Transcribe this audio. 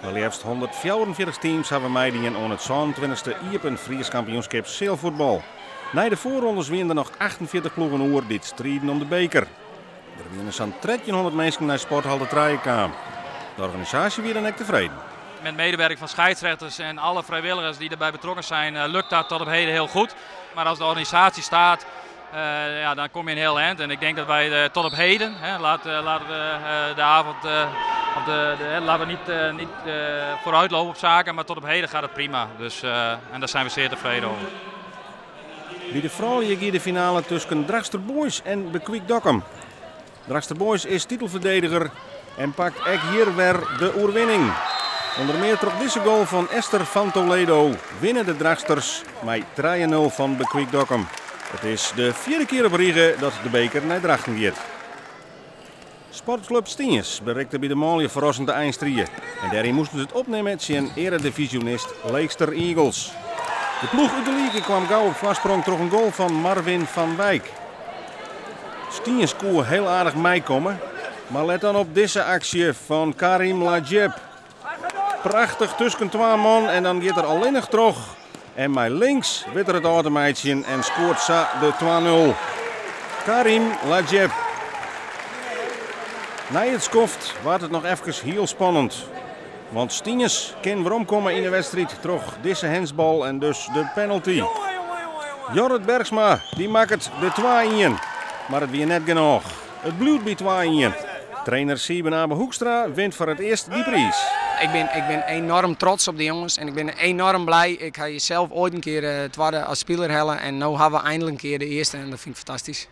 De liefst 144 teams hebben meedingen aan het 22e Iepen Fries kampioenschap zeilvoetbal. Na de voorrondes winnen er nog 48 ploegen oer die strijden om de beker. Er winnen zo'n 1300 mensen naar Sporthal de Traaienkaam. De organisatie weer dan ook tevreden. Met medewerking van scheidsrechters en alle vrijwilligers die erbij betrokken zijn, lukt dat tot op heden heel goed. Maar als de organisatie staat, dan kom je een heel eind. En ik denk dat wij tot op heden, laten we de avond, laten we niet vooruitlopen op zaken, maar tot op heden gaat het prima. Dus, en daar zijn we zeer tevreden over. Bij de vrouwen gaat de finale tussen Drachtster Boys en Bekwik Dokkum. Drachtster Boys is titelverdediger en pakt ook hier weer de overwinning. Onder meer trok deze goal van Esther van Toledo winnen de Drachtsters met 3-0 van Bekwik Dokkum. Het is de 4e keer op rij dat de beker naar Drachten gaat. Sportclub Stienjes bereikte bij de Molen verrassende eindstrieën. En daarin moesten ze het opnemen met zijn eredivisionist Leekster Eagles. De ploeg uit de league kwam gauw op voorsprong door een goal van Marvin van Wijk. Stienjes kon heel aardig meekomen, maar let dan op deze actie van Karim Lajeb. Prachtig tussen 2 man en dan gaat er alleen nog terug. En met links weet er het automaatje en scoort Sa de 2-0. Karim Lajeb. Na het skoft wordt het nog even heel spannend. Want Stienjes kan weer omkomen in de wedstrijd terug deze hensbal en dus de penalty. Jorrit Bergsma die maakt het de 2-1. Maar het weer net genoeg. Het bloedt bij 2-1. Trainer Sieben Abe Hoekstra wint voor het eerst die prijs. Ik ben enorm trots op de jongens en ik ben enorm blij. Ik heb zelf ooit een keer tweede als speler hellen en nu hebben we eindelijk een keer de eerste en dat vind ik fantastisch.